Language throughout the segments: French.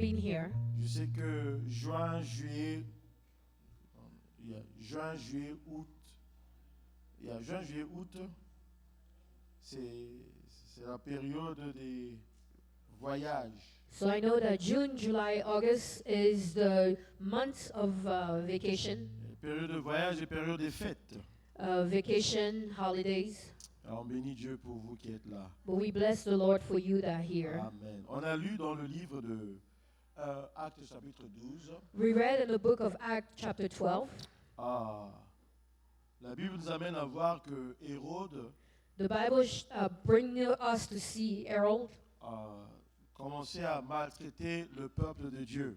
being here. Je sais que juin, juillet, août, c'est la période des voyages. So I know that June, July, August is the months of vacation, Période de voyage et période des fêtes. vacation, holidays. Alors on bénit Dieu pour vous qui êtes là. But we bless the Lord for you that are here. Amen. On a lu dans le livre de Actes chapitre 12. We read in the book of Acts chapter 12. La Bible nous amène à voir que Hérode The Bible brings us to see Harold a commencé à maltraiter le peuple de Dieu.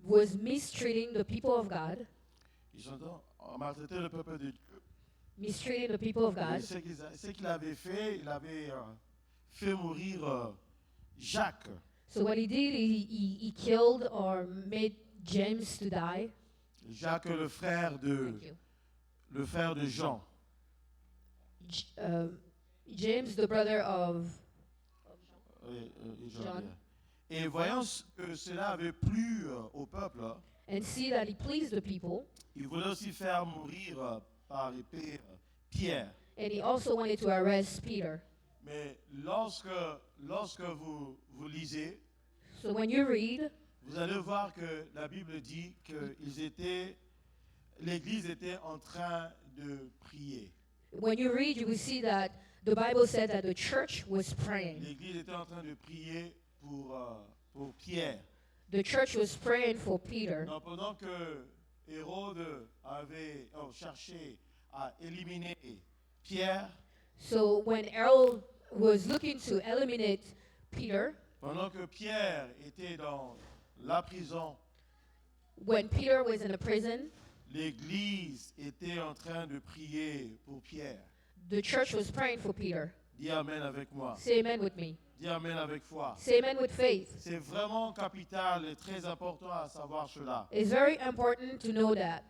was mistreating the people of God, Ils sont maltraité le peuple de Dieu. mistreating the people of Et God. ce qu'il avait fait, il avait fait mourir Jacques. So what he did, he killed or made James to die. Jacques, le frère Thank you. de Jean. James, the brother of Jean. John. Et voyant que cela avait plu au peuple, And see that he pleased the people. il voulait aussi faire mourir par épée Pierre. And he also wanted to arrest Peter. Mais lorsque vous lisez, So when you read, vous allez voir que la Bible dit que l'Église était en train de prier. when you read, you will see that the Bible said that the church was praying. L'Église était en train de prier pour Pierre. The church was praying for Peter. Donc, pendant que Hérode avait cherché à éliminer Pierre, So when Harold was looking to eliminate Peter, pendant que Pierre était dans la prison, when Peter was in the prison, l'Église était en train de prier pour Pierre. the church was praying for Peter. Dis Amen avec moi. Say amen with me. Dis Amen avec foi. Say amen with faith. C'est vraiment capital et très important à savoir cela. It's very important to know that.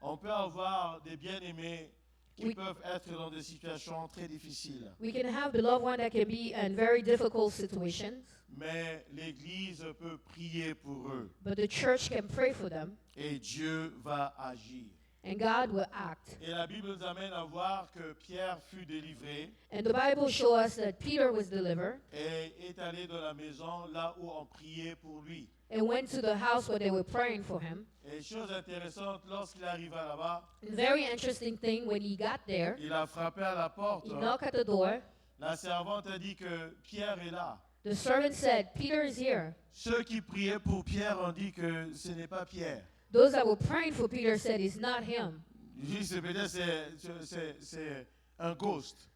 On peut avoir des bien-aimés qui Oui. peuvent être dans des situations très difficiles. We can have the loved one that can be in very difficult situations, Mais l'Église peut prier pour eux but the church can pray for them, et Dieu va agir. and God will act. Et la Bible nous amène à voir que Pierre fut délivré And the Bible shows us that Peter was delivered et est allé dans la maison là où on priait pour lui. and went to the house where they were praying for him. Et chose intéressante, lorsqu'il arriva là-bas, And very interesting thing, when he got there, il a frappé à la porte. he knocked at the door. La servante a dit que Pierre est là. The servant said, Peter is here. Ceux qui priaient pour Pierre ont dit que ce n'est pas Pierre. Those that were praying for Peter said, it's not him. C'est peut-être c'est un ghost.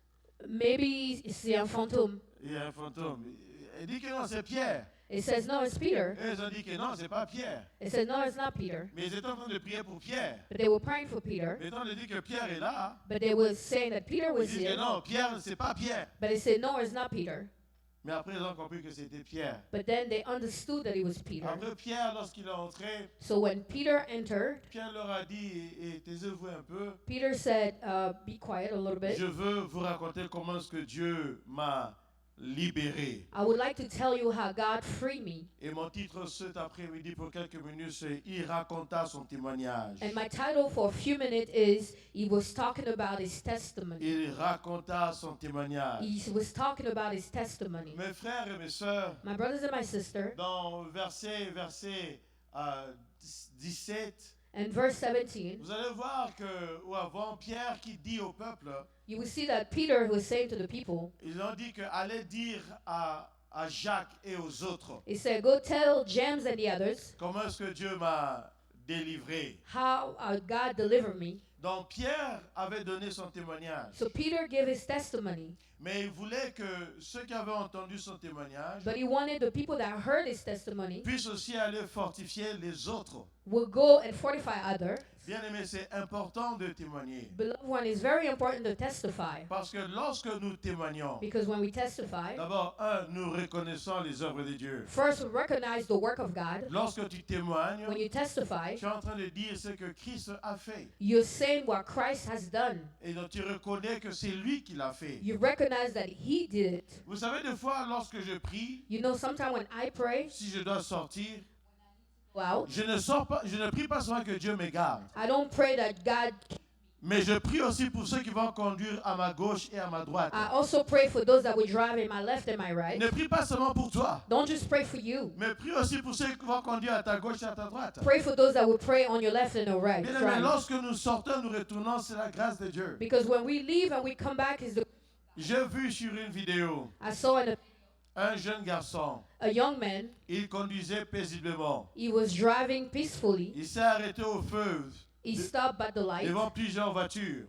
Maybe c'est un fantôme. Il y a un fantôme. Il dit que non, c'est Pierre. It says, no, it's Peter. Et ils ont dit que non, c'est pas Pierre. It says, no, it's not Peter. Mais ils étaient en train de prier pour Pierre. But they were praying for Peter. Mais quand on dit que Pierre est là, But they were saying that Peter ils was disent que here. non, Pierre, c'est pas Pierre. But they said, no, it's not Peter. Mais après, ils ont compris que c'était Pierre. But then they understood that it was Peter. Après, Pierre, lorsqu'il est entré, So when Peter entered, Pierre leur a dit, et taisez-vous un peu, Peter said, be quiet a little bit. je veux vous raconter comment est-ce que Dieu m'a libéré. I would like to tell you how God freed me. Et mon titre cet après-midi pour quelques minutes, c'est Il raconta son témoignage. And my title for a few minutes is he was talking about his testimony. Il raconta son témoignage. He was talking about his testimony. Mes frères et mes sœurs, My brothers and my sister, dans verset 17, and verse 17, vous allez voir que, ou avant, Pierre qui dit au peuple, you will see that Peter was saying to the people, ils ont dit que allez dire à Jacques et aux autres he said, go tell James and the others comment est-ce que Dieu m'a délivré. how God delivered me. Donc Pierre avait donné son témoignage, So Peter gave his testimony, mais il voulait que ceux qui avaient entendu son témoignage but he wanted the people that heard his testimony puissent aussi aller fortifier les autres. will go and fortify others. Bien aimé, c'est important de témoigner. Beloved one, it's very important to testify. Parce que lorsque nous témoignons, Because when we testify, d'abord, nous reconnaissons les œuvres de Dieu. first we recognize the work of God. Lorsque tu témoignes, When you testify, tu es en train de dire ce que Christ a fait. you're saying what Christ has done. Et donc tu reconnais que c'est lui qui l'a fait. You recognize that He did it. Vous savez, des fois, lorsque je prie, You know, sometimes when I pray, si je dois sortir, go out, je ne prie pas seulement que Dieu me garde, I don't pray that God. mais je prie aussi pour ceux qui vont conduire à ma gauche et à ma droite. I also pray for those that will drive in my left and my right. Ne prie pas seulement pour toi, Don't just pray for you. mais prie aussi pour ceux qui vont conduire à ta gauche et à ta droite. Pray for those that will pray on your left and your right. Bien aimé, lorsque nous sortons, nous retournons, c'est la grâce de Dieu. Because when we leave and we come back, is the J'ai vu sur une vidéo I saw un jeune garçon. a young man. Il conduisait paisiblement. He was driving peacefully. Il s'est arrêté au feu He stopped at the light. devant plusieurs voitures.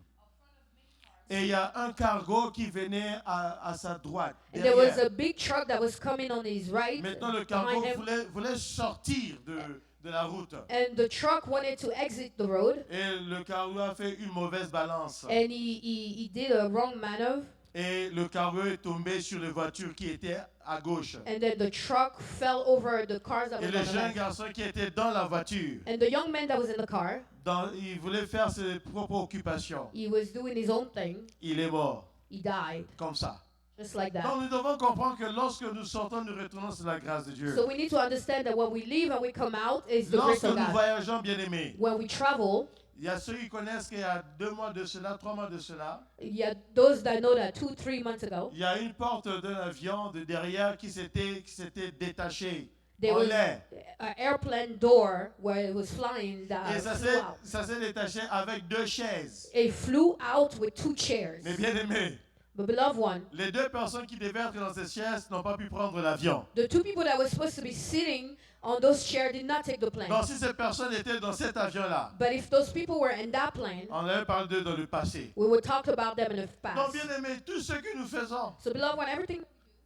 Et il y a un cargo qui venait à sa droite. And there was Derrière. a big truck that was coming on his right Maintenant, le cargo behind him. voulait sortir de la route. And the truck wanted to exit the road. Et le cargo a fait une mauvaise balance. And he did a wrong maneuver. Et le cargo est tombé sur les voitures qui étaient à gauche. And then the truck fell over the cars that Et were le on the jeune left. garçon qui était dans la voiture, And the young man that was in the car, il voulait faire ses propres occupations. he was doing his own thing. Il est mort, He died, comme ça. just like that. Donc nous devons comprendre que lorsque nous sortons, nous retournons sur la grâce de Dieu. So we need to understand that when we leave and we come out, is the grace Lorsque of nous God. voyageons, bien aimés, When we travel, il y a ceux qui connaissent qu'il y a 2 mois de cela, 3 mois de cela, yeah, those that know that 2-3 months ago, il y a une porte d'un avion de derrière qui s'était détachée there en was l'air. an airplane door where it was flying Et that ça flew out. s'est détaché avec 2 chaises. It flew out with 2 chairs. Mais bien aimés, But beloved one, les 2 personnes qui devaient être dans ces chaises n'ont pas pu prendre l'avion. the 2 people that were supposed to be sitting on those chairs did not take the plane. Donc si ces personnes étaient dans cet avion-là, But if those people were in that plane, on avait parlé d'eux dans le passé. we would talk about them in the Donc past. bien aimés, tout ce que nous faisons, So beloved one, everything,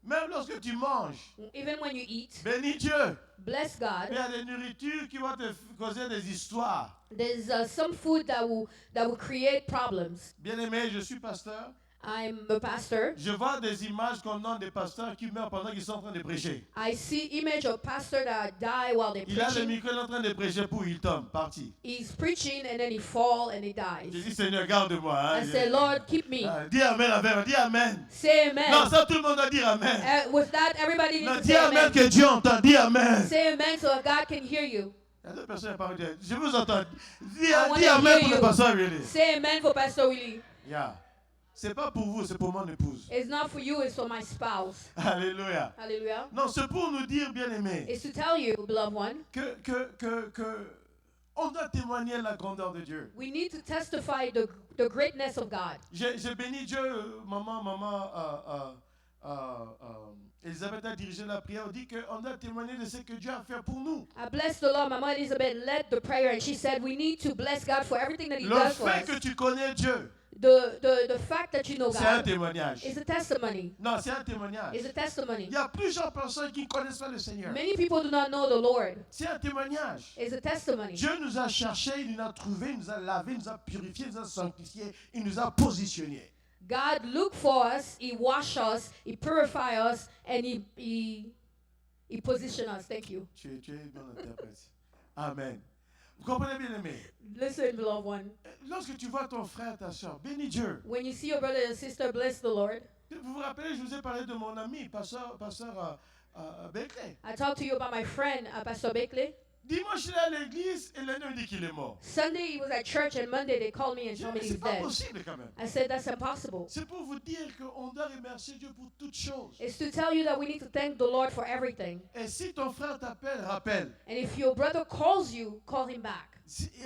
même lorsque tu manges, even when you eat, bénis Dieu. bless God. Il y a des nourritures qui vont te causer des histoires. There's some food that will create problems. Bien aimé, je suis pasteur. I'm a pastor. Je vois des images qu'on donne des pasteurs qui meurent pendant qu'ils sont en train de prêcher. I see image of pastor that die while they're Il a le preaching. micro, il est en train de prêcher pour il tombe, parti. He's preaching and then he fall and he Je dies. dis, Seigneur, garde-moi. Hein. I say, Lord, keep me. Dis Amen avec, dis Amen. Say amen. Non, ça tout le monde doit dire Amen. With that, everybody Non, needs to dis say Amen amen. que Dieu entend, dis Amen. Say amen so God can hear you. Il y a 2 personnes qui parlent de Dieu. Je vous entends. Dis wanna Amen hear pour le you. pasteur Willy. Say amen for Pastor Willie. Yeah. C'est pas pour vous, c'est pour mon épouse. It's not for you, it's for my spouse. Alléluia. Hallelujah. Non, c'est pour nous dire, bien aimé, It's to tell you, beloved one, que on doit témoigner la grandeur de Dieu. we need to testify the greatness of God. J'ai béni Dieu, maman, Elisabeth a dirigé la prière, on dit qu'on doit témoigner de ce que Dieu a fait pour nous. I bless the Lord. Mama Elizabeth led the prayer and she said we need to bless God for everything that He Le does for fait us. que tu connais Dieu, The fact that you know c'est un God témoignage. is a testimony. Non, c'est un témoignage. Is a testimony. Il y a plusieurs personnes qui ne connaissent pas le Seigneur. Many people do not know the Lord. C'est un témoignage. Is a testimony. Dieu nous a cherchés, il nous a trouvés, il nous a lavés, il nous a purifiés, il nous a sanctifiés, il nous a positionnés. God looked for us, He washed us, He purified us, and He positioned us. Thank you. Tu es bien interprète. Amen. Vous comprenez bien aimé? Listen, beloved one. Lorsque tu vois ton frère, ta soeur, bénis Dieu. When you see your brother and sister, bless the Lord. Vous vous rappelez, je vous ai parlé de mon ami, pasteur Beckley. I talked to you about my friend, Pastor Bakley. Dimanche, il est à l'église et lundi, on dit qu'il est mort. Sunday, he was at church, and Monday, they called me and told me C'est he's pas dead. possible quand même. I said, that's impossible. C'est pour vous dire qu'on doit remercier Dieu pour toutes choses. It's to tell you that we need to thank the Lord for everything. Et si ton frère t'appelle, rappelle. And if your brother calls you, call him back.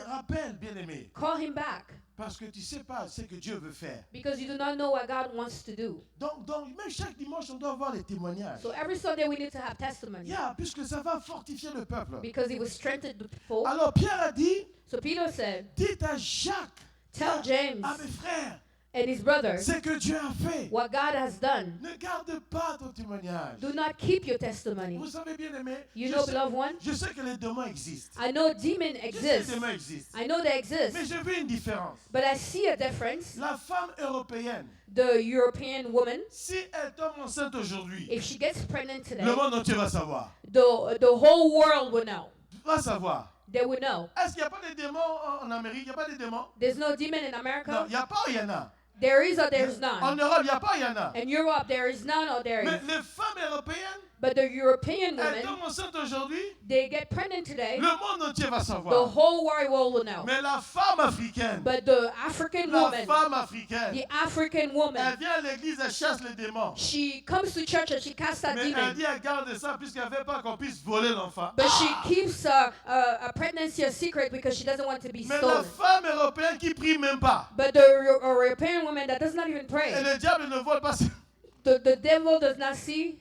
Rappelle, bien-aimé. Call him back. Parce que tu ne sais pas ce que Dieu veut faire. Because you do not know what God wants to do. Donc, même chaque dimanche, on doit avoir les témoignages. So every Sunday we need to have testimony. Yeah, puisque ça va fortifier le peuple. Because He will strengthen the people. Alors Pierre a dit, So Peter said, dites à Jacques, tell James, à mes frères, and his brother ce que Dieu a fait. what God has done. Ne garde pas ton témoignage. Do not keep your testimony. Vous savez bien aimé, You know, beloved one, je sais que les démons existent. I know demons Je sais que exist. les démons existent. I know they exist. Mais je veux une différence. But I see a difference. La femme européenne, The European woman, si elle tombe enceinte aujourd'hui, if she gets pregnant today, le monde entier va savoir. the whole world will know. Va savoir. They will know. Est-ce qu'il n'y a pas de démons en Amérique? Il n'y a pas de démons? There's no demon in Non, America. il n'y a pas ou il y en a? There is or there's En none. Europe, il n'y a pas ou il y en a? In Europe, there is none or there Mais is. les femmes européennes, But the European elles women, tombent enceintes aujourd'hui, they get pregnant today. le monde entier va The savoir. whole wide world will know. Mais la femme africaine, But the African la woman, femme africaine, the African woman, elle vient à l'église, elle chasse les démons. she comes to church and she casts out Mais elle demons. dit, elle garde ça puisqu'elle ne veut pas qu'on puisse voler l'enfant. But she keeps a pregnancy a secret because she doesn't want to be Mais la stolen. femme européenne qui prie même pas. But the European woman that does not even Et pray, le diable ne vole pas. the devil does not see.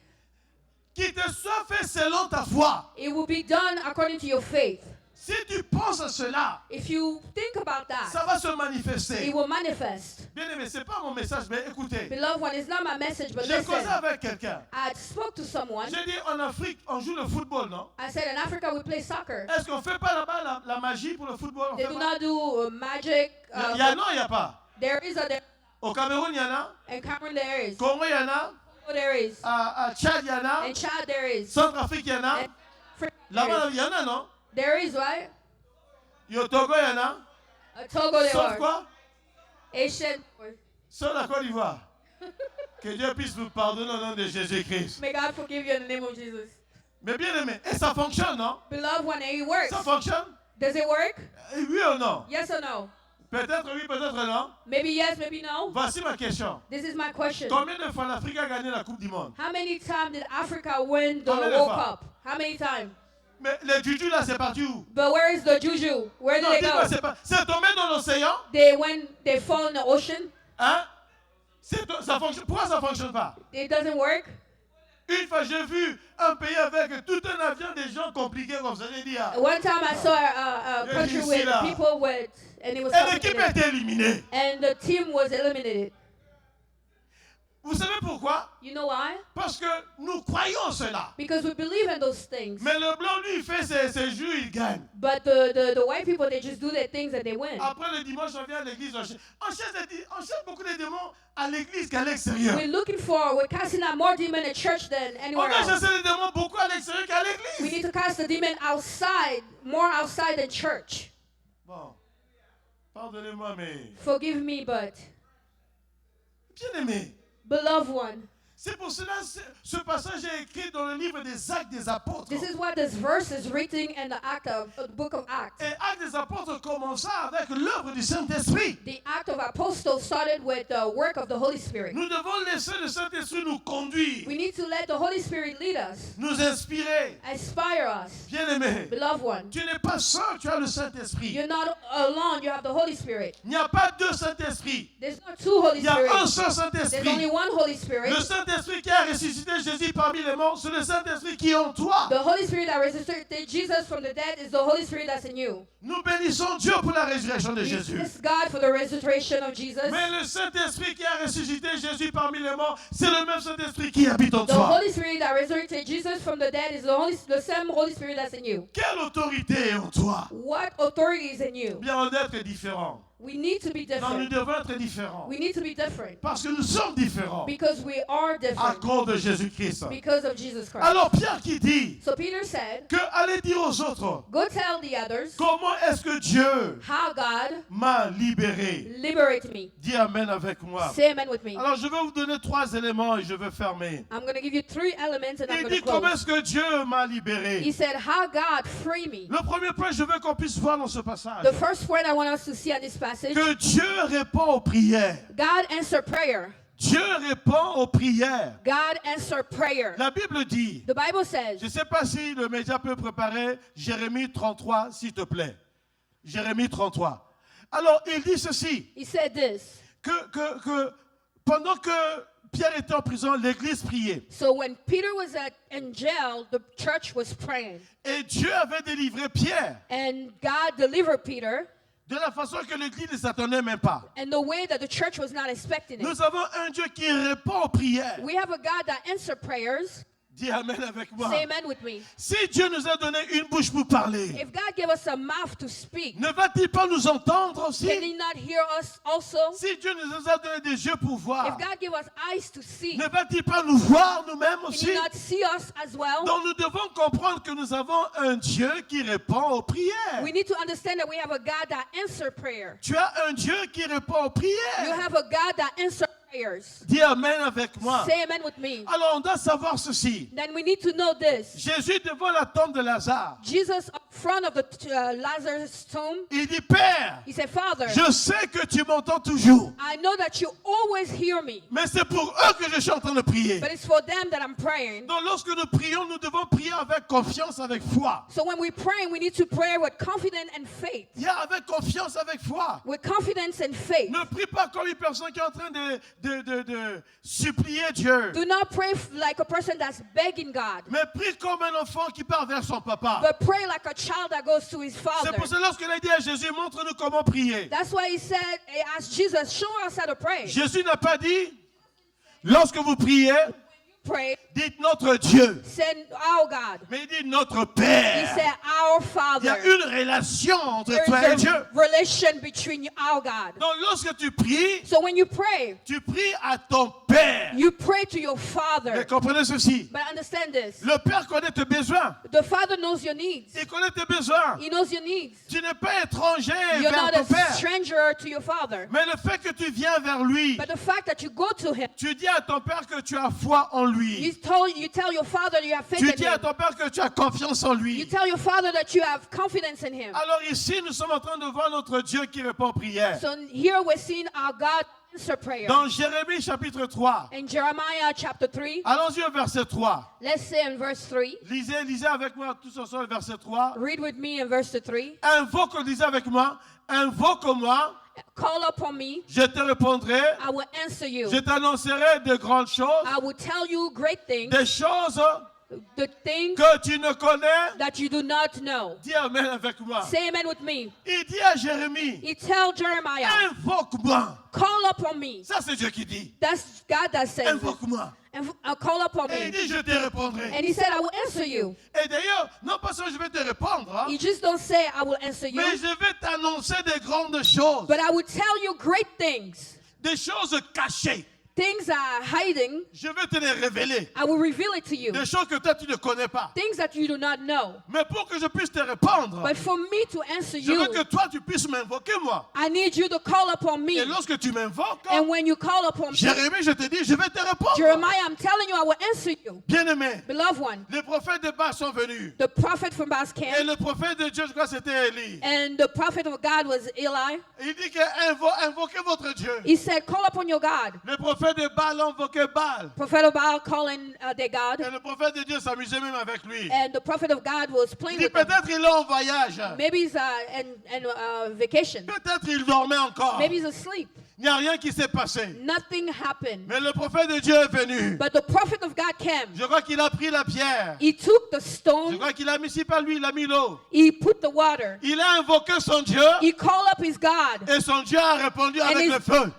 Qu'il te soit fait selon ta foi. It will be done according to your faith. Si tu penses à cela, If you think about ça that, va se manifester. it will manifest. Bien aimé, ce n'est pas mon message, mais écoutez. Beloved one, it's not my message, but J'ai causé listen. avec quelqu'un. I spoke to someone. J'ai dit, en Afrique, on joue le football, non? I said, in Africa, we play soccer. Est-ce qu'on ne fait pas là-bas la magie pour le football? On They fait do pas? not do magic. Il y en a, non, il n'y a pas. There is or there. Au Cameroun, il y en a. In Cameroon, there is. Congo, il y en a. Congo, there is. À Tchad, il y en a. In Chad, there is. Centrafrique, il y en a. And Africa, Là-bas, there il y en a, non? is. There is, right? Et au Togo, il y en a. Togo, there Sauf are. quoi? Asian. Sauf la Côte d'Ivoire. Que Dieu puisse vous pardonner au nom de Jésus-Christ. May God forgive you in the name of Jesus. Mais bien aimé, et ça fonctionne, non? Beloved one, it works. Ça fonctionne? Does it work? Oui ou non? Yes or no? Peut-être oui, peut-être non. Maybe yes, maybe no. Voici ma question. This is my question. Combien de fois l'Afrique a gagné la Coupe du Monde? How many times did Africa win the Combien de World fois? Cup? How many times? Mais les juju là, c'est parti où? But where is the juju? Where did Non, they dis-moi, go? c'est tombé dans l'océan? They fall in the ocean. Hein? Ça fonctionne. Pourquoi ça ne fonctionne pas? It doesn't work. Une fois, j'ai vu un pays avec tout un avion des gens compliqués comme ça. J'ai dit, ah. One time I saw a Yeah, country you see with that. people with, and it was Et l'équipe a complicated. été éliminée. And the team was eliminated. Vous savez pourquoi? You know why? Parce que nous croyons cela. Because we believe in those things. Mais le blanc, lui, il fait ses jeux, il gagne. But the white people, they just do their things and they win. Après le dimanche, on vient à l'église. On cherche beaucoup de démons à l'église qu'à l'extérieur. We're casting out more demons in church than On anywhere a else. chassé les démons beaucoup à l'extérieur qu'à We l'église. need to cast the demon outside, more outside than church. Bon, pardonnez-moi, mais Forgive me, but bien aimé. beloved one, C'est pour cela ce passage est écrit dans le livre des Actes des Apôtres. this is what this verse is written in the book of Acts. Et Actes des Apôtres commença avec l'œuvre du Saint-Esprit. The act of apostles started with the work of the Holy Spirit. Nous devons laisser le Saint-Esprit nous conduire, We need to let the Holy Spirit lead us, nous inspirer. inspire us. Bien-aimé, Beloved one, tu n'es pas seul, tu as le Saint-Esprit. you're not alone, you have the Holy Spirit. Il n'y a pas deux Saint-Esprits. There's not two Holy Il y a un Spirits. seul There's only Saint-Esprit. one Holy Spirit. Le Saint-Esprit qui a ressuscité Jésus parmi les morts, c'est le Saint-Esprit qui est en toi. The Holy Spirit that resurrected Jesus from the dead is the Holy Spirit that's in you. Nous bénissons Dieu pour la résurrection de We Jésus. bless God for the resurrection of Jesus. Mais le Saint-Esprit qui a ressuscité Jésus parmi les morts, c'est le même Saint-Esprit qui habite en The toi. Holy Spirit that resurrected Jesus from the dead is the same Holy Spirit that's in you. Quelle autorité est en toi? What authority is in you? Bien, on doit être différent. We need to be Non, nous different. devons être différents. We need to be different Parce que nous sommes différents because we are à different cause de Jésus-Christ. because of Jesus Christ. Alors Pierre qui dit So Peter said, que allez dire aux autres, go tell the others comment est-ce que Dieu how God m'a libéré? liberated me. Dis Amen avec moi. Say amen with me. Alors je vais vous donner 3 éléments et je vais fermer. I'm going to give you 3 elements and I'm Il going dit to comment close. est-ce que Dieu m'a He libéré? said, how God free me. Le premier point, je veux qu'on puisse voir dans ce passage The first point I want us to see on this passage, que Dieu répond aux prières. God answered prayer. Dieu répond aux prières. God answered prayer. La Bible dit, The Bible says, je ne sais pas si le média peut préparer Jérémie 33, s'il te plaît. Jérémie 33. Alors, il dit ceci, he said this. que pendant que Pierre était en prison, l'église priait. So when Peter was in jail, the church was praying. Et Dieu avait délivré Pierre And God delivered Peter de la façon que l'Église ne s'attendait même pas. and the way that the church was not expecting it. Nous avons un Dieu qui répond aux prières. We have a God that answers prayers. Dis Amen avec moi. Say amen with me. Si Dieu nous a donné une bouche pour parler, If God gave us a mouth to speak, ne va-t-il pas nous entendre aussi? can He not hear us also? Si Dieu nous a donné des yeux pour voir, If God gave us eyes to see, ne va-t-il pas nous voir nous-mêmes can aussi? He not see us as well? Donc nous devons comprendre que nous avons un Dieu qui répond aux prières. We need to understand that we have a God that answers prayer. Tu as un Dieu qui répond aux You prières. have a God that answers prayers. Dis Amen avec moi. Say amen with me. Alors on doit savoir ceci. Then we need to know this. Jésus devant la tombe de Lazare, Jesus up front of the Lazarus tomb, il dit, Père, he said, Father, je sais que tu m'entends toujours, I know that you always hear me, mais c'est pour eux que je suis en train de prier. but it's for them that I'm praying. Donc lorsque nous prions, nous devons prier avec confiance, avec foi. So when we pray, we need to pray with confidence and faith. Il y a avec confiance, avec foi. With confidence and faith. Ne prie pas comme une personne qui est en train de supplier Dieu. Do not pray like a person that's begging God, Mais prie comme un enfant qui part vers son papa. but pray like a child that goes to his father. C'est pour ça lorsqu'il a dit à Jésus, montre-nous comment prier. That's why he asked Jesus, show us how to pray. Jésus n'a pas dit, lorsque vous priez, Pray, dites notre Dieu. said our God. Mais il dit notre He Père. said our Il y Father. a une relation entre There toi et is Dieu. a relation between our God. Donc lorsque tu pries So when you pray à ton Père. you pray to your Mais Father. comprenez ceci. But understand this. Le Père connaît tes besoins. The Father knows your needs. Il connaît tes besoins. He knows your needs. Tu n'es pas étranger You're vers not ton a Père. stranger to your Father. Mais le fait que tu viens vers lui, But the fact that you go to Him, tu dis à ton Père que tu as foi en lui. you tell your Father you have faith Tu in dis à Him. ton Père que tu as confiance en You lui. tell your Father that you have confidence in Him. Alors ici, nous sommes en train de voir notre Dieu qui répond aux prières. So here we're seeing our God answer prayer. Dans Jérémie chapitre 3, In Jeremiah chapter 3, allons-y au verset 3. let's say in verse 3. Lisez avec moi tous ensemble le verset 3. Read with me in verse 3. Lisez avec moi. Invoque-moi, Call upon me, je te répondrai. I will answer you. Je t'annoncerai de grandes choses, I will tell you great things, des choses the things que tu ne connais. that you do not know. Dis Amen avec moi. Say amen with me. Il dit à Jérémie, He tell Jeremiah, invoque-moi. call upon me. Ça, c'est Dieu qui dit. That's God that says it. Invoque-moi. And call upon Et il me. dit, je te répondrai. And he said, I will answer you. Et d'ailleurs, non pas seulement je vais te répondre, hein, You just don't say, I will answer you, mais je vais t'annoncer des grandes choses, but I will tell you great things. des choses cachées. Things that are hiding, Je vais te les révéler. I will reveal it to you. Des choses que toi, tu ne connais pas. Things that you do not know. Mais pour que je puisse te répondre, But for me to answer je veux you, que toi, tu puisses m'invoquer, moi. I need you to call upon me. Et lorsque tu m'invoques, And when you call upon me, Jérémie, je te dis, je vais te répondre. Jeremiah, I'm telling you, I will answer you. Bien-aimé, Beloved one, les prophètes de Baal sont venus. the prophet from Bas Et camp le prophète de Dieu, je crois que c'était Élie. and the prophet of God was Eli. Il dit que invoquez votre Dieu. He said, call upon your God. Le prophète de Baal ont invoqué Baal. Prophet of Baal calling their God. Et le prophète de Dieu s'amusait même avec lui. And the prophet of God was Il playing dit with them. peut-être il est en voyage. Maybe he's vacation. Peut-être il dormait encore. Maybe he's asleep. Il n'y a rien qui s'est passé. Nothing happened. Mais le prophète de Dieu est venu. But the prophet of God came. Je crois qu'il a pris la pierre. He took the Je stone. crois qu'il a mis, si pas lui, il a mis l'eau. He put the water. Il a invoqué son Dieu. He called up his God. Et son Dieu a répondu avec his- le feu.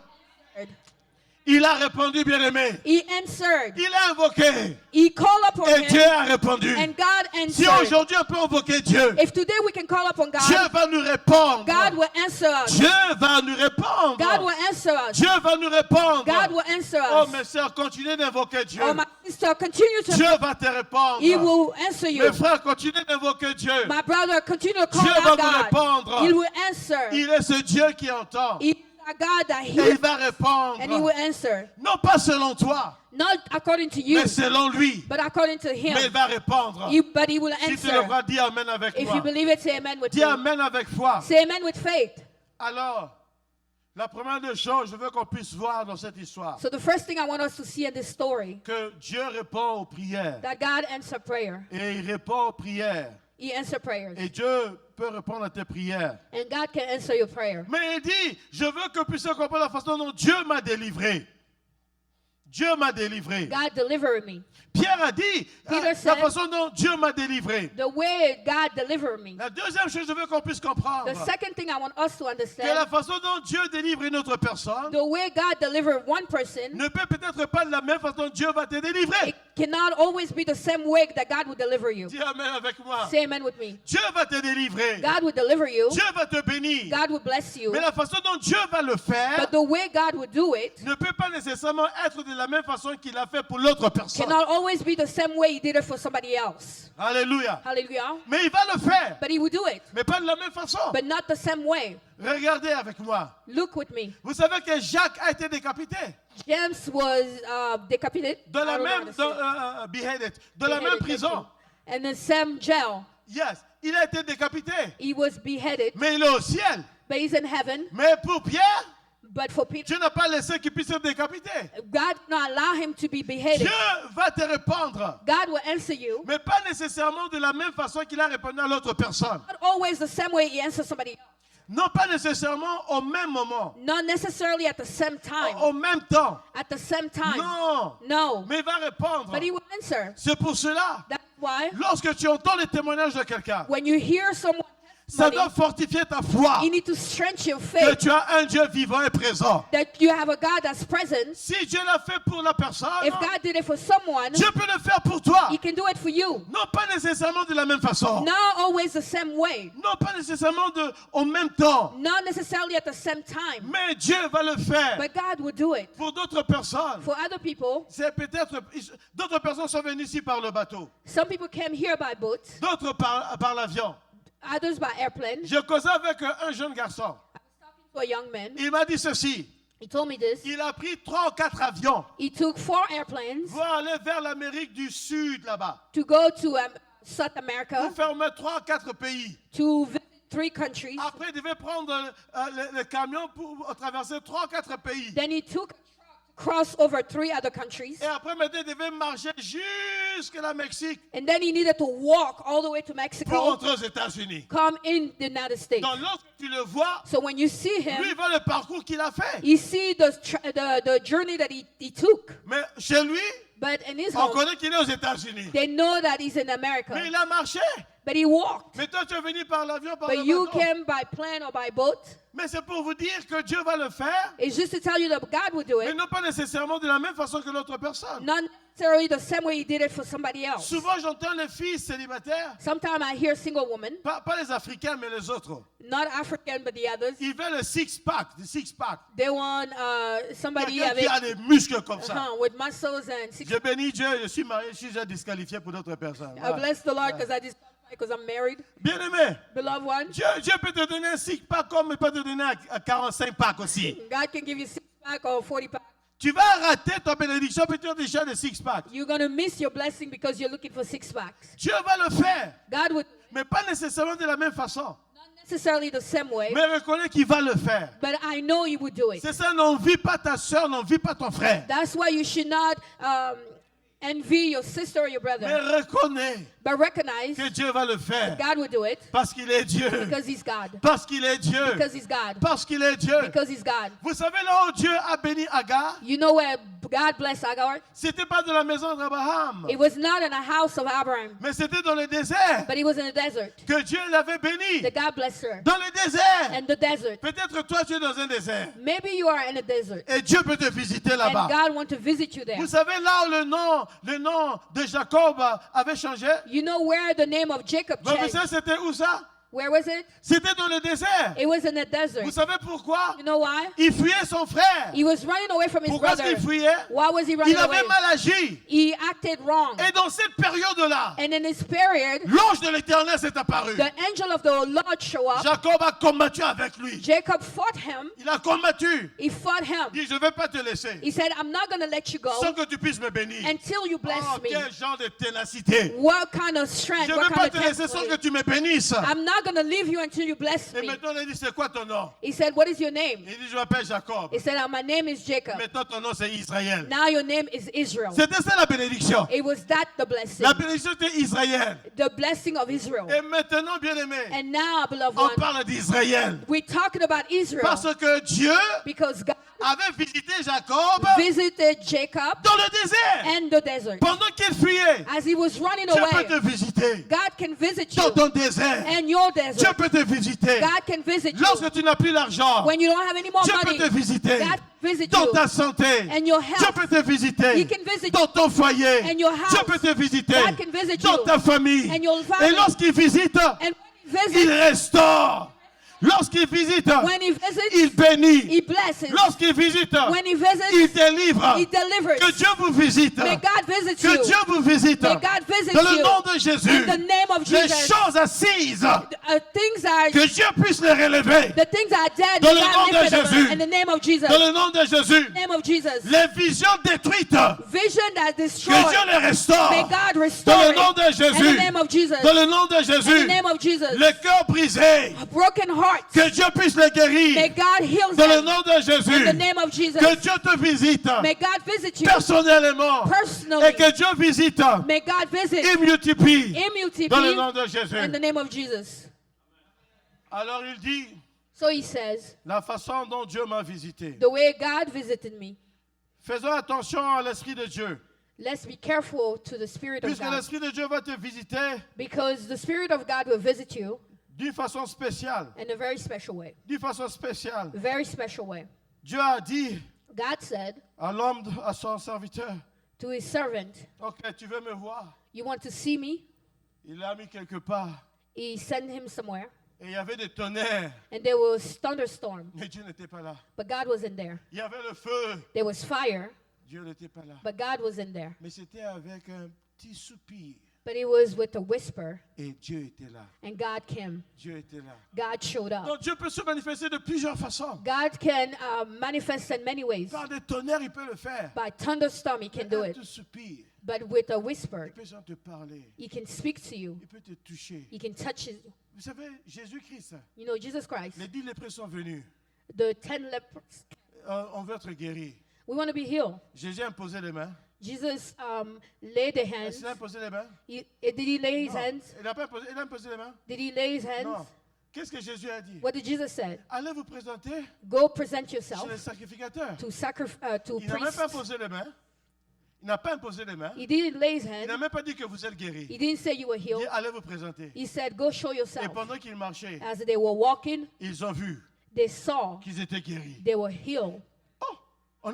Il a répondu, bien-aimé. He answered. Il a invoqué. He called upon Et Dieu him. a répondu. And God Si answered. aujourd'hui on peut invoquer Dieu, If today we can call upon Dieu God, va nous répondre. God will answer us. Dieu va nous répondre. God will answer us. Dieu va nous répondre. God will answer Oh, us. mes sœurs, continuez d'invoquer Dieu. Oh, my sister, continue to. Dieu va te répondre. He will answer you. Mes frères, continuez d'invoquer Dieu. My brother, continue to call Dieu va out vous God. répondre. He will answer. Il est ce Dieu qui entend. He is a God that Et il hears va répondre. and He will answer. Non pas selon toi, Not according to you, mais selon lui. but according to Him. Mais il va répondre. But He will Si tu le answer. crois, dis Amen avec If you moi. believe it, say amen with Dis me. Amen avec foi. Say amen with faith. Alors, la première des choses, je veux qu'on puisse voir dans cette histoire So the first thing I want us to see in this story, que Dieu répond aux prières. that God answers prayer. Et il répond aux prières. He answers prayers. Et Dieu peut répondre à tes prières. And God can answer your prayer. Mais il dit, je veux que vous puissiez comprendre la façon dont Dieu m'a délivré. Dieu m'a délivré. God delivered me. Pierre a dit, Peter la said, façon dont Dieu m'a délivré. The way God delivered me. La deuxième chose, je veux qu'on puisse comprendre The second thing I want us to que la understand, façon dont Dieu délivre une autre personne the way God delivered one person, ne peut peut-être pas de la même façon dont Dieu va te délivrer. it cannot always be the same way that God will deliver you. Dis Amen avec moi. Say amen with me. Dieu va te délivrer. God will deliver you. Dieu va te bénir. God will bless you. Mais la façon dont Dieu va le faire But the way God will do it ne peut pas nécessairement être de la même façon qu'il a fait pour l'autre personne. cannot always be the same way He did it for somebody else. Alléluia. Hallelujah. Mais il va le faire, But He will do it, mais pas de la même façon. but not the same way. Regardez avec moi. Look with me. Vous savez que Jacques a été décapité. James was decapitated. De la I don't know même, how to say it. beheaded, de la même Beheaded, prison. And the same jail. Yes, il a été décapité. He was beheaded, Mais il est au ciel. but he's in heaven. Mais pour Pierre, But for Peter, Dieu n'a pas laissé qu'il puisse être décapité. God did not allow him to be beheaded. Dieu va te répondre, God will answer you, mais pas nécessairement de la même façon qu'il a répondu à l'autre personne. not always the same way He answers somebody else. Non pas nécessairement au même moment, Not necessarily at the same time. au même temps. At the same time. Non, No. mais il va répondre. But He will answer. C'est pour cela, That's why lorsque tu entends les témoignages de quelqu'un, when you hear someone ça testimony, doit fortifier ta foi you need to strengthen your que faith tu as un Dieu vivant et présent. that you have a God that's present. Si Dieu l'a fait pour la personne, If God did it for someone, Dieu peut le faire pour toi. He can do it for you. Non pas nécessairement de la même façon. Not always the same way. Non pas nécessairement au même temps. Not necessarily at the same time. Mais Dieu va le faire. But God will do it. Pour d'autres personnes, For other people, c'est peut-être d'autres personnes sont venues ici par le bateau, some people came here by boat, d'autres par l'avion. others by airplane. Je causais avec un jeune garçon. To a young man, Il m'a dit ceci. he told me this. Il a pris 3 ou 4 avions He took 4 airplanes pour aller vers l'Amérique du Sud là-bas. to go to South Pour America, faire au moins 3 ou 4 pays. to visit 3 countries. Après, il devait prendre le camion pour traverser 3 ou 4 pays. Then he took a truck to cross over 3 other countries. Et après, maintenant, il devait marcher jusqu'à la Mexique And then he needed to walk all the way to pour Mexico, rentrer aux États-Unis. come in the United States. Donc, lorsque tu le vois, So when you see lui, him, il voit le parcours qu'il a fait. you see the journey that he took. Mais chez lui, But in his on home, connaît qu'il est aux États-Unis. they know that he's in America. Mais il a marché. But he walked. Mais toi, tu es venu par l'avion, par But le you bateau. came by plane or by boat. Mais c'est pour vous dire que Dieu va le faire, It's just to tell you that God will do mais it. non pas nécessairement de la même façon que l'autre personne. Not necessarily the same way he did it for somebody else. Souvent, j'entends les filles célibataires, Sometimes I hear single women, pas les Africains, mais les autres. not African but the others, Ils veulent le six-pack, le six-pack. they want somebody Quelqu'un qui avec, a des muscles comme ça. with muscles and six. Je bénis Dieu, je suis marié, je suis déjà disqualifié pour d'autres personnes. I bless the Lord because I'm married. Bien aimé, Beloved one, Dieu peut te donner un six-pack comme il peut te donner un 45-pack aussi. God can give you 6-pack or 40-pack. Tu vas rater ta bénédiction, puis tu as déjà le six-pack. You're going to miss your blessing because you're looking for 6-packs. Dieu va le faire, God would, mais pas nécessairement de la même façon. not necessarily the same way, Mais reconnais qu'il va le faire. but I know He would do it. C'est ça, n'envie pas ta soeur, n'envie pas ton frère. That's why you should not envy your sister or your Mais brother, reconnais but recognize que Dieu va le faire. God will do it Parce qu'il est Dieu. because He's God. Parce qu'il est Dieu. Because He's God. Parce qu'il est Dieu. Because He's God. Vous savez là où Dieu a béni Agar, You know where God blessed Agar? c'était pas de la maison d'Abraham, It was not in a house of Abraham, mais c'était dans le désert but it was in the desert que Dieu l'avait béni. that God blessed her. Dans le désert. And the desert. Peut-être toi tu es dans un désert Maybe you are in a desert et Dieu peut te visiter and là-bas. God wants to visit you there. Vous savez là où le nom de Jacob avait changé? You know where the name of Jacob Vous changed? savez c'était où ça? Where was it? C'était dans le désert. It was in the desert. Vous savez pourquoi? You know why? Il fuyait son frère. He was running away from his Pourquoi est-ce brother. qu'il fuyait? Why was he running Il avait away? mal agi. He acted wrong. Et dans cette période-là, And in this period, l'ange de l'Éternel s'est apparu. the angel of the Lord showed up. Jacob a combattu avec lui. Jacob fought him. Il a combattu. He fought him. Il dit, je ne vais pas te laisser He said, I'm not going to let you go sans que tu puisses me bénir. until you bless Oh, me. quel genre de ténacité. What kind of strength? Je ne What vais pas kind te of laisser sans que testimony? tu me bénisses. I'm not not going to leave you until you bless Et me. maintenant, il a dit, c'est quoi ton nom? He said, what is your name? Il dit, je m'appelle Jacob. He said, my name is Jacob. Maintenant, ton nom, c'est Israël. Now your name is Israel. C'était ça la bénédiction. It was that the blessing. La bénédiction était Israël. The blessing of Israel. Et maintenant, bien aimé, And now, beloved on one, parle d'Israël. we're talking about Israel Parce que Dieu because God avait visité Jacob visited Jacob dans le désert. and the desert. Pendant qu'il fuyait, As he was running Dieu peut away, te visiter. God can visit Dans you ton désert, and your Dieu desert. peut te visiter. God can visit you Lorsque tu n'as plus l'argent, when you don't have any more Dieu money. peut te visiter. God can visit Dans you ta santé, and your Dieu health. peut te visiter. He can visit Dans ton foyer, and your house. Dieu peut te visiter. God can visit Dans you ta famille. and your Et family. lorsqu'il visite, And il when he visits, restaure. Lorsqu'il visite, when he visits, il bénit. he blesses. Lorsqu'il visite, When he visits, il délivre. he delivers. Que Dieu vous visite. May God visit Que you. Dieu vous visite. May God visit Dans le you. nom de Jésus. In the name of Les Jesus. choses assises, Things are que Dieu puisse les relever. the things that are dead. Dans may le God nom de lift them up. Jésus. In the name of Jesus. Dans le nom de Jésus. In the name of Jesus. Les visions détruites, Vision that que destroyed. Dieu les restaure. May God Dans restore le nom it. de In Jésus. the name of Jesus. Dans le nom de In Jésus. the name of Jesus. Les cœurs brisés, A broken heart. que Dieu puisse les May guérir. God heal Dans le them. nom de In Jésus. the name of Jesus. Que Dieu te visite May God visit you personnellement. personally. Et que Dieu visite May God visit et multiplie. MUTP Dans le nom de Jésus. in the name of Jesus. Alors il dit, So he says, la façon dont Dieu m'a visité. the way God visited me. Faisons attention à l'Esprit de Dieu. Let's be careful to the Spirit of Puisque God. l'Esprit de Dieu va te visiter Because the Spirit of God will visit you d'une façon spéciale. in a very special way. D'une façon spéciale. A very special way. Dieu a dit God said à l'homme, à son serviteur, to his servant, ok, tu veux me voir? you want to see me? Il l'a mis quelque part. He sent him somewhere. Et il y avait des tonnerres. And there was thunderstorm, Mais Dieu n'était pas là. but God wasn't there. Il y avait le feu. There was fire, Dieu n'était pas là. but God wasn't there. Mais c'était avec un petit soupir. But it was with a whisper, Et Dieu était là. and God came. Dieu était là. God showed up. Donc Dieu peut se manifester de plusieurs façons. God can manifest in many ways. Par des tonnerres, il peut le faire. By thunderstorm, he can do Un it. petit soupir. But with a whisper, Il peut sans te parler. he can speak to you. Il peut te toucher. He can touch you. Vous savez, Jésus-Christ, You know, Jesus Christ, les 10 lépreux sont venus. the 10 lepers, On veut être guéri. we want to be healed. Jésus a imposé les mains. Jesus laid the Est-ce hands. qu'il a imposé les mains? Did he lay his Non. hands? Il n'a pas imposé, il a imposé les mains? Did he lay his hands? Non. Qu'est-ce que Jésus a dit? What did Jesus say? Allez vous présenter Go present chez yourself les sacrificateurs. to Il n'a même priests. pas imposé les mains. Il n'a pas imposé les mains. He didn't lay his Il n'a hands. même pas dit que vous êtes guéri. He didn't say you were Il dit healed. allez vous présenter. He said, go show Et yourself. pendant qu'ils marchaient, As they were walking, ils ont vu they saw qu'ils étaient guéris. they were healed. Oh,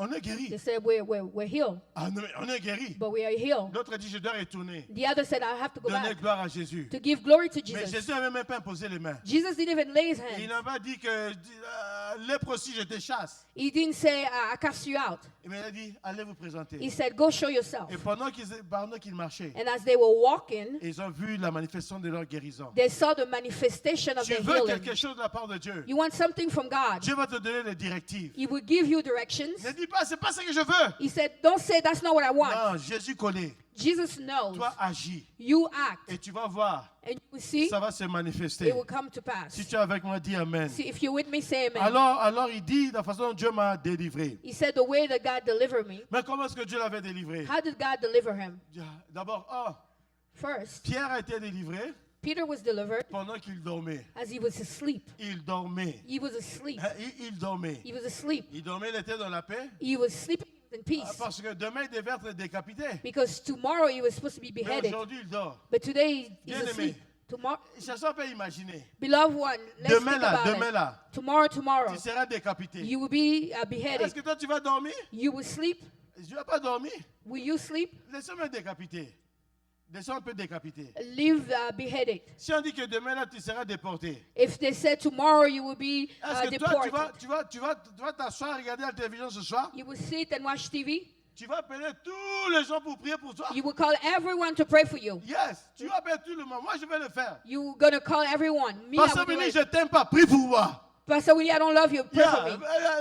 on est guéri. They said, we're healed, Ah, non, mais on est guéri. but we are healed. L'autre a dit je dois retourner. The other said, I have to go Donner back gloire à Jésus. to give glory to Mais Jesus. Jésus n'avait même pas imposé les mains. Jesus didn't even lay his Il hands. n'a pas dit que lèpre aussi je te chasse. He didn't say, I cast you out. Mais il a dit allez vous présenter. He said, go show yourself. Et pendant qu'ils marchaient, And as they were walking, ils ont vu la manifestation de leur guérison. they saw the manifestation of Tu their veux healing. quelque chose de la part de Dieu. You want something from God. Dieu va te donner les directives. He will give you directions. Ne dis pas, c'est pas ce que je veux. He said, don't say that's not what I want. Non, Jésus connaît. Jesus knows. Toi, agis. You act. Et tu vas voir, And you will see, ça va se it manifester. will come to pass. Si tu es avec moi, dis Amen. See, if you're with me, say amen. Alors il dit la façon dont Dieu m'a délivré. He said the way that God delivered me. Mais comment est-ce que Dieu l'avait délivré? How did God deliver him? D'abord, First, Pierre a été délivré Peter was delivered pendant qu'il dormait. as he was asleep. Il dormait. He was asleep. Il dormait. He was asleep. Il dormait, il était dans la paix. He was sleeping in peace. Parce que demain, il devait être décapité. Because tomorrow he was supposed to be Mais beheaded. aujourd'hui, il dort. But today he's Bien-aimé. asleep. Tomorrow, Chacun peut imaginer. beloved one, let's think about Demain it. là, Tomorrow, tu seras décapité. you will be Est-ce beheaded. que toi, tu vas dormir? You will sleep. Je ne vais pas dormir. Will you sleep? Laissez-moi décapiter. Laissez-moi un peu décapiter. Live beheaded. Si on dit que demain là, tu seras déporté, If they said tomorrow you will be est-ce que toi, deported, tu vas t'asseoir, regarder la télévision ce soir? you will sit and watch TV. Tu vas appeler tous les gens pour prier pour toi? You will call everyone to pray for you. Yes, tu vas appeler tout le monde. Moi, je vais le faire. You're gonna call everyone. Me, I Pasteur will do Billy, it. je t'aime pas. Prie pour moi. Pastor Willie, I don't love you. Pray for me.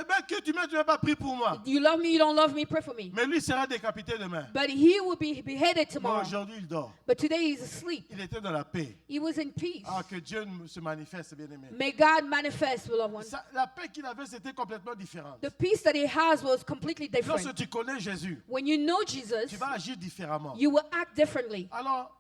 Mais que tu m'as pas prié pour moi. You love me, you don't love me, pray for me. Mais lui sera décapité demain. But he will be beheaded Mais tomorrow. aujourd'hui, il dort. But today he's asleep. Il était dans la paix. He was in peace. Ah, que Dieu se manifeste, bien aimé. May God manifest, beloved one. La paix qu'il avait, c'était complètement différente. The peace that he has was completely different. Lorsque tu connais Jésus, When you know Jesus, tu vas agir différemment. you will act differently. Alors,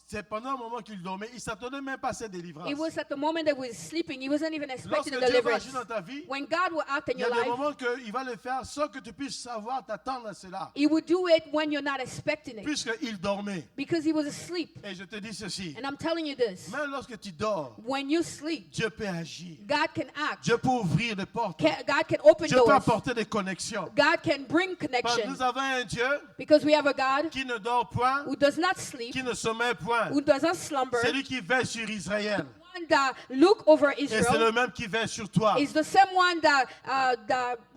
c'est pendant un moment qu'il dormait, il ne s'attendait même pas à cette délivrance. It was at the moment that he was sleeping, he wasn't even Lorsque expecting Dieu the va deliverance. agir dans ta vie, When God will act in il y a your des life, moments qu'il va le faire sans que tu puisses savoir, t'attendre à cela. he will do it when you're not expecting it. Puisqu'il dormait. Because he was asleep. Et je te dis ceci, And I'm telling you this. même lorsque tu dors, When you sleep, Dieu peut agir. God can act. Dieu peut ouvrir des portes. God can open Dieu peut doors. apporter des connexions. God can bring Parce que connection. nous avons un Dieu Because we have a God qui ne dort point, who does not sleep, qui ne sommeille point. who does not slumber. C'est lui qui veille sur Israël. One that look over Et c'est Israel le même qui veille sur toi. is the same one that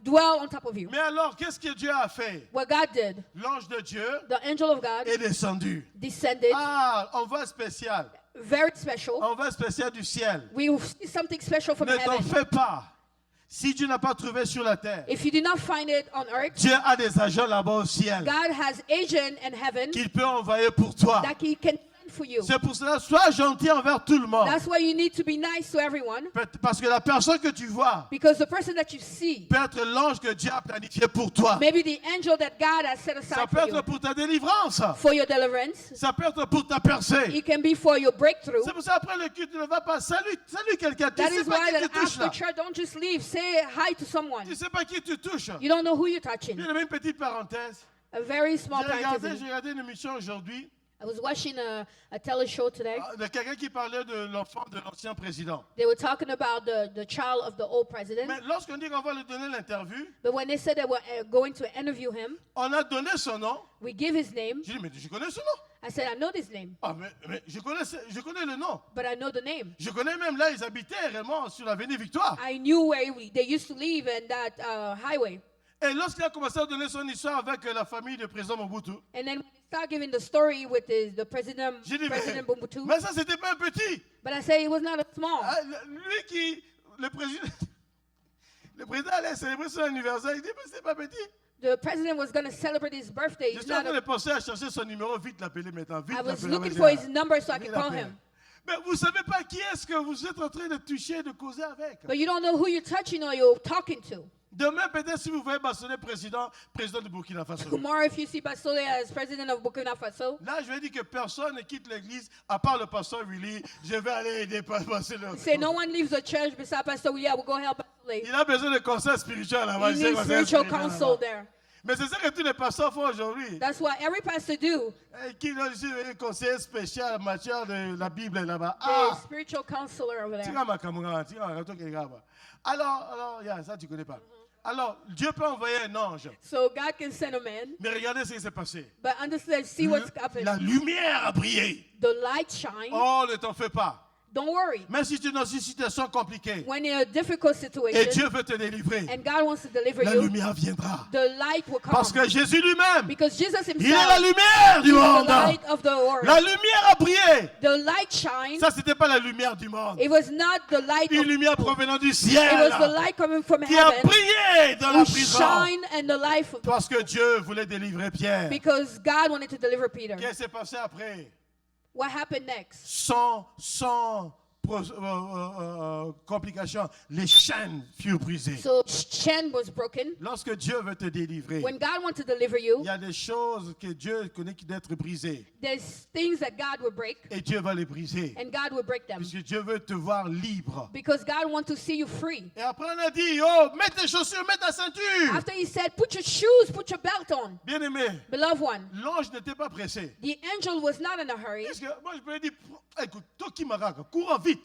dwell on top of you. Mais alors, qu'est-ce que Dieu a fait? What God did, L'ange de Dieu the angel of God est descendu. descended, Ah, envoi spécial. very special. Envoi spécial du ciel. We will see something special from Ne t'en heaven. fais pas. Si Dieu n'a pas trouvé sur la terre, If you did not find it on earth, Dieu a des agents là-bas au ciel God has agent in heaven qu'il peut envoyer pour toi. that he can send for you. C'est pour cela, sois gentil envers tout le monde. That's why you need to be nice to everyone. Parce que la personne que tu vois Because the person that you see, peut être l'ange que Dieu a planifié pour toi. maybe the angel that God has set Ça aside peut for être you, pour ta délivrance. for your deliverance. Ça peut être pour ta percée. It can be for your breakthrough. C'est pour ça après le culte ne va pas. Salut quelqu'un. Tu That sais is pas why qui that tu touches after là. church, don't just leave. Say hi to someone. Tu sais pas qui tu touches. You don't know who you're touching. Il y a une petite parenthèse. A very small J'ai parenthesis. regardé une émission aujourd'hui I was watching a tele show today. de quelqu'un qui parlait de l'enfant de l'ancien président. They were talking about the child of the old president. Mais lorsqu'on dit qu'on va lui donner l'interview, But when they said they were going to interview him, on a donné son nom. we give his name. J'ai dit, mais je connais son nom. I said, I know this name, Ah, mais je connais le nom. but I know the name. Je connais même là, ils habitaient réellement sur l'avenue Victoire. I knew where they used to live in that highway. Et lorsqu'il a commencé à donner son histoire avec la famille du président Mobutu, And then when they start giving the story with the President j'ai dit, Mobutu, mais ça, c'était pas un petit. but I say it was not a small. Ah, le président allait célébrer son anniversaire, il dit, mais c'est pas petit. The president was going to celebrate his birthday. Je It's suis en not train de a, penser à chercher son numéro, vite l'appeler maintenant, vite I was l'appeler. looking for his number so I Vite could call l'appeler. him. Mais vous savez pas qui est-ce que vous êtes en train de toucher, de causer avec. But you don't know who you're touching or you're talking to. Demain, peut-être si vous voyez Bassonnet président de Burkina Faso. Tomorrow, if you see Basole as president of Burkina Faso, Là, je vais dire que personne ne quitte l'église, à part le pasteur Willy. Je vais aller aider Bassonnet. say no one leaves the church beside Pastor Willie. I will go help Basole. Il a besoin de conseil spirituel là-bas. He Il sait needs conseil spiritual spirituel counsel là-bas. there. Mais c'est ça que tous les pasteurs font aujourd'hui. That's what every pastor do. Qui donne ici un conseiller spécial en matière de la Bible là-bas. There's Ah! a spiritual counselor over there. Tira ma caméra, tira ma caméra. Alors, ça tu connais pas. Alors, Dieu peut envoyer un ange. So God can send a man. Mais regardez ce qui s'est passé. But understand, see what's happening. La lumière a brillé. The light shine. Oh, ne t'en fais pas. Don't worry. Même si tu es dans une situation compliquée When you're in a difficult et situation Dieu veut te délivrer, and God wants to deliver la you, lumière viendra. the light will come. Parce que Jésus lui-même, Because Jesus il est la himself lumière du is the monde. light of the world. La lumière a brillé. The light shine. Ça, c'était pas la lumière du monde. It was not the light Une of lumière provenant du It ciel was the light coming from qui a heaven brillé dans la who prison. shine and the life of, Parce que Dieu voulait délivrer Pierre. because God wanted to deliver Peter. Qu'est-ce qui s'est passé après? What happened next? Sans complications, les chaînes furent brisées. So chain was broken. Lorsque Dieu veut te délivrer, When God wants to deliver you, il y a des choses que Dieu connaît qui doivent être brisées. there's things that God will break Et Dieu va les briser. and God will break them. Puisque Dieu veut te voir libre. Because God wants to see you free. Et après on a dit, oh, mets tes chaussures, mets ta ceinture. After he said, put your shoes, put your belt on. Bien aimé, Beloved one, l'ange n'était pas pressé. the angel was not in a hurry. Parce que moi je peux dire, écoute, toi qui m'arrache, cours vite.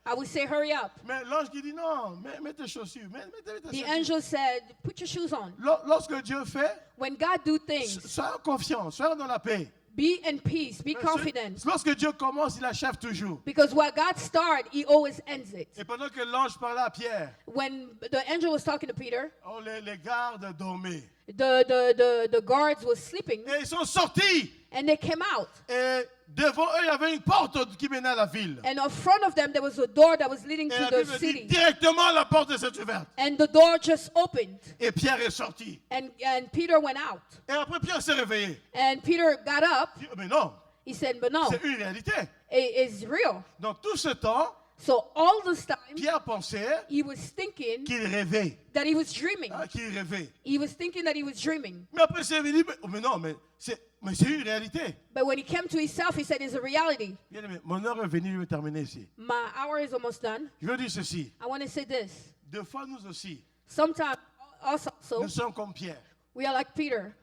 I would say, hurry up. Mais l'ange qui dit, non, mets tes chaussures, mets ta The ceinture. angel said, put your shoes on. Lorsque Dieu fait, When God do things, sois en confiance, sois dans la paix. be in peace, be confident. Lorsque Dieu commence, il achève toujours. Because what God started, he always ends it. Et pendant que l'ange parlait à Pierre, When the angel was talking to Peter, oh, les gardes dormaient. the guards were sleeping, Et ils sont sortis. and they came out. Et devant eux, il y avait une porte qui menait à la ville. And in front of them, there was a door that was leading Et to la the Bible dit city. directement la porte s'est ouverte. And the door just opened. Et Pierre est sorti. And Peter went out. Et après, Pierre s'est réveillé. And Peter got up. Il dit, mais non, He said, but no, c'est une réalité. it's real. Dans tout ce temps, So all this time, Pierre pensait he was thinking qu'il rêvait. that he was dreaming. Qu'il rêvait. He was thinking that he was dreaming. Mais après, c'est venu, mais non, mais c'est une réalité. But when he came to himself, he said, it's a reality. Bien aimé, mon heure est venue, je vais terminer ici. My hour is almost done. Je veux dire ceci. I want to say this. Deux fois, nous aussi, Sometimes, us also, nous sommes comme Pierre. we are like Peter.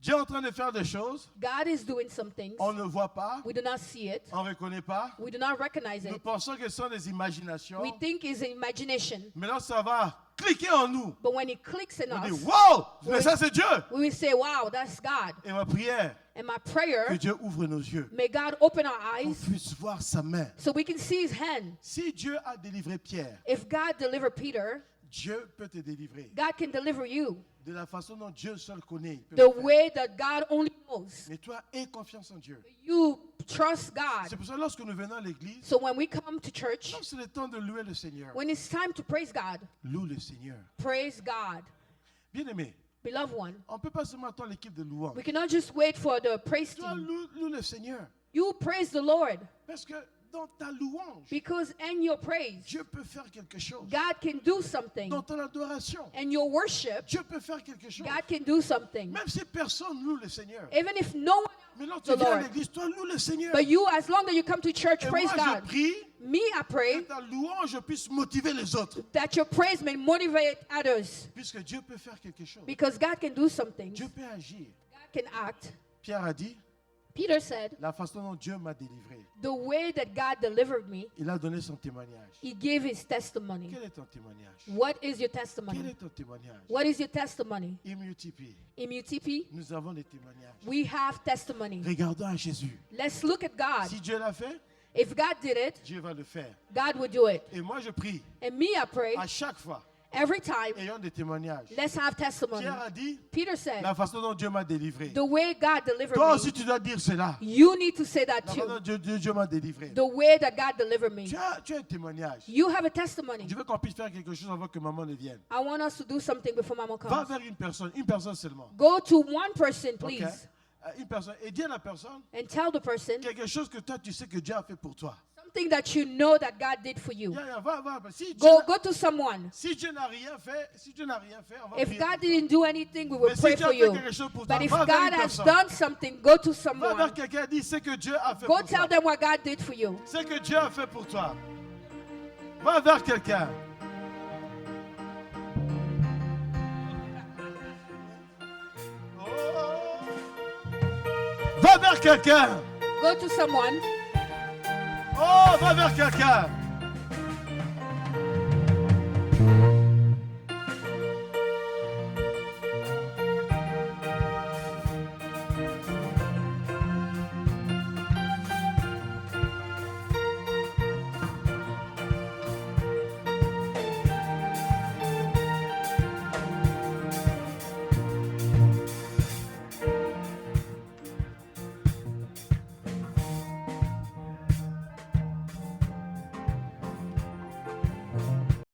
Dieu est en train de faire des choses, God is doing some things. on ne voit pas, We do not see it. on ne reconnaît pas. We do not recognize Nous it. pensons que ce sont des imaginations. We think it's imagination. Maintenant, ça va cliquer en nous. But when it clicks in On dit, us, wow, mais ça c'est Dieu. we will say, wow, that's God. Et ma prière, And my que prayer, Dieu ouvre nos yeux. may God open our Qu'on eyes puisse voir sa main. so we can see his hand. Si Dieu a délivré Pierre, If God delivered Peter, Dieu peut te délivrer. God can deliver you De la façon dont Dieu seul connaît. il peut the le faire. way that God only knows. Mais toi, aie confiance en Dieu. You trust C'est God. pour ça que lorsque nous venons à l'église, So when we come to church, c'est le temps de louer le Seigneur. when it's time to praise God, Loue le Seigneur. praise God. Bien aimé, Beloved one, on ne peut pas seulement attendre l'équipe de louange. we cannot just wait for the praise Toi, team. loue le Seigneur. You praise the Lord Parce que dans ta louange, because in your praise, Dieu peut faire quelque chose. God can do something. Dans ton adoration, In your worship, Dieu peut faire quelque chose. God can do something. Même si personne loue le Seigneur. Even if no one Mais lorsque the tu viens à Lord. l'église, toi loue le Seigneur. but you, as long as you come to church, Et praise moi, je God. prie Me, I que pray ta louange puisse motiver les autres. that your praise may motivate others Puisque Dieu peut faire quelque chose. because God can do something. Dieu peut agir. God can act. Pierre a dit, Peter said, la façon dont Dieu m'a délivré, the way that God delivered me, il a donné son témoignage. he gave his testimony. Quel est ton témoignage? What is your Quel testimony? est ton témoignage? What is your testimony? Immutipé. MUTP, Nous avons des témoignages. we have testimony. Regardons à Jésus. Let's look at God. Si Dieu l'a fait, If God did it, Dieu va le faire. God would do it. Et moi, je prie And me, I pray, à chaque fois, every time, ayant des témoignages. let's have testimony. Pierre a dit, Peter said, la façon dont Dieu m'a délivré. the way God delivered Toi me, aussi, tu dois dire cela. you need to say that La façon too. dont Dieu m'a délivré. The way that God delivered me. Tu as un témoignage. You have a testimony. Je veux qu'on puisse faire quelque chose avant que maman ne vienne. I want us to do something before Mama Va comes. vers une personne seulement. Go to one person, Ok? please, Une personne. Et dis à la personne and tell the person quelque chose que toi, tu sais que Dieu a fait pour toi. something that you know that God did for you. Va. Si Go to someone. si Dieu n'a rien fait, on va If prier God pour toi. didn't do anything, we will Mais si pray Dieu for a fait you. quelque chose pour toi, But if va vers God une has personne. done something, go to Va vers someone. quelqu'un et dis ce que Dieu a fait Go pour tell toi. them what God did for you. Ce que Dieu a fait pour toi. Va vers quelqu'un. Va vers quelqu'un. Go to someone. Oh, va vers quelqu'un.